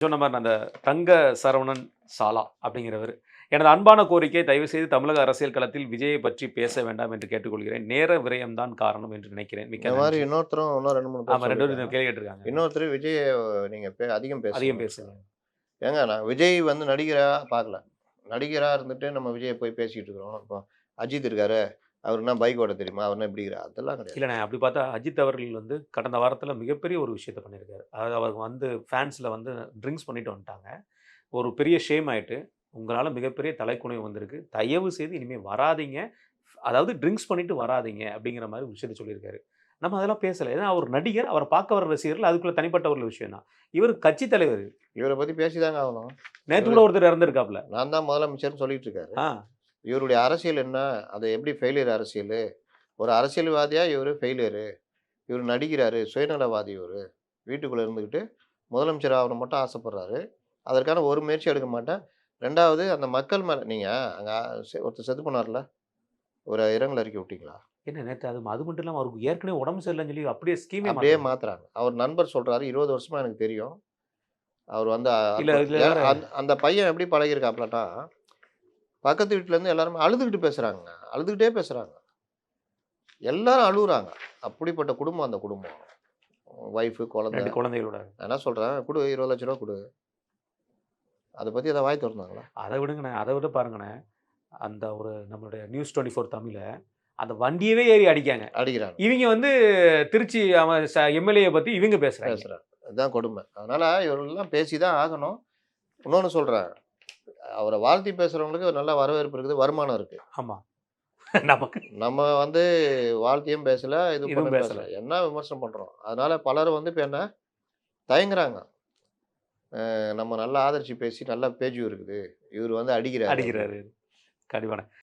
சொன்ன மாரி அந்த தங்க சரவணன் சாலா அப்படிங்கிறவரு. எனது அன்பான கோரிக்கை தயவுசெய்து தமிழக அரசியல் களத்தில் விஜயை பற்றி பேச வேண்டாம் என்று கேட்டுக்கொள்கிறேன். நேர விரயம் தான் காரணம் என்று நினைக்கிறேன். இந்த மிக்க மாரி நன்றி. இன்னொருத்தரும் இன்னும் 2, 3 பேர் ஆமா 2 பேரும் இந்த சொல்லியிருக்காங்க. கேள்வி கேட்டிருக்காங்க. இன்னொருத்தர் விஜய நீங்க அதிகம் அதிகம் பேசுறீங்கன்னு பேசுங்க. சொன்னாங்க. ஏங்க நான் விஜய் வந்து நடிகரா பார்க்கல. நடிகரா இருந்துட்டு நம்ம விஜய போய் பேசிட்டு இருக்கிறோம். இப்போ அஜித் இருக்காரு. அவருக்கு என்ன பைக் ஓட்ட தெரியுமா? அவர் என்ன இப்படி இருக்கிறார்? அதெல்லாம் கிடையாது. இல்லண்ணே அப்படி பார்த்தா அஜித் அவர்கள் வந்து கடந்த வாரத்தில மிகப்பெரிய ஒரு விஷயத்த பண்ணியிருக்காரு. அதாவது அவர் வந்து ஃபேன்ஸ்ல வந்து ட்ரிங்க்ஸ் பண்ணிட்டு வந்துட்டாங்க. ஒரு பெரிய ஷேம் ஆயிட்டு, உங்களால மிகப்பெரிய தலைக்குனிவு வந்திருக்கு. தயவு செய்து இனிமே வராதீங்க. அதாவது ட்ரிங்க்ஸ் பண்ணிட்டு வராதீங்க அப்படிங்கிற மாரி ஒரு விஷயத்த சொல்லியிருக்காரு. நம்ம அதெல்லாம் பேசல. ஏன்னா அவர் நடிகர், அவர பார்க்க வர ரசிகர்கள் அதுக்குள்ள தனிப்பட்ட ஒரு விஷயம் தான். இவரு கட்சி தலைவர். இவர பத்தி பேசிதாங்க ஆகணும். நேத்து இவரு கூட ஒருத்தர் இறந்திருக்காப்ல. நான் தான் முதலமைச்சர்ன்னு சொல்லிட்டு இருக்காரு. ஆ. இவருடைய அரசியல் என்ன? அது எப்படி ஃபெயிலியர் அரசியலு? ஒரு அரசியல்வாதியா இவரு ஃபெயிலியரு. இவரு நடிக்கிறாரு. சுயநலவாதி இவரு. வீட்டுக்குள்ள இருந்துகிட்டு முதலமைச்சர் ஆகணும்னு மட்டும் ஆசைப்படுறாரு. அதற்கான ஒரு முயற்சி எடுக்க மாட்டேன். 2வது அந்த மக்கள் மேல நீங்க அங்க ஒருத்தர் செத்து போனார்ல? ஒரு இரங்கல் அறிக்கை விட்டீங்களா? என்ன நேத்து அது அது மட்டும் இல்லாம அவருக்கு ஏற்கனவே உடம்பு சரியில்லன்னு சொல்லி அப்படியே ஸ்கீமே அப்படியே மாத்துறாங்க. மாத்துறாங்க. அவர் நண்பர் சொல்றாரு, 20 வருஷமா எனக்கு தெரியும். அவர் வந்து இல்ல இதுல ஏன் வேற அந்த பையன் எப்படி பழகியிருக்காப்லன்னா, பக்கத்து வீட்ல இருந்து எல்லாருமே அழுதுகிட்டு பேசுறாங்கங்க. அழுதுகிட்டே பேசுறாங்க. எல்லாரும் அழுவுறாங்க. அப்படிப்பட்ட குடும்பம் அந்த குடும்பம். ஒய்ஃப், குழந்தை. 2 குழந்தைகளோட. நான் என்ன சொல்றேன், குடு ரூ. 20,00,000 குடு. அத பத்தி ஏதாவது வாய் தொறந்தாங்களா? அத விடுங்கண்ணே. அத விட பாருங்கண்ணே. அந்த ஒரு நம்மளுடைய நியூஸ் 24 தமிழ்ல அந்த வண்டியவே ஏறி அடிக்காங்க. அடிக்கிறாங்க. இவிங்க வந்து திருச்சி அவன் எம்எல்ஏ பத்தி இவங்க பேசுறாய்ங்க. பேசுறாங்க. அதுதான் கொடுமை. அதனால இவர்கள்லாம் பேசி தான் ஆகணும். இன்னொன்னு சொல்றேன். அவர வாழ்த்தி பேசுறவங்களுக்கு ஒரு நல்ல வரவேற்பு இருக்குது, வருமானம் இருக்கு. ஆமா. நமக்கு நம்ம வந்து வாழ்த்தியும் பேசல, இது இதுவும் பண்ண பேசல. பேசல. என்ன விமர்சனம் பண்றோம். அதனால பலர் வந்து இப்ப என்ன தயங்குறாங்க. நம்ம நல்லா ஆதரிச்சு பேசி நல்ல பேஜ் இருக்குது. இவரு வந்து அடிக்கிறாரு அப்படின்னு. அடிக்கிறாரு. கண்டிப்பாண்ணே.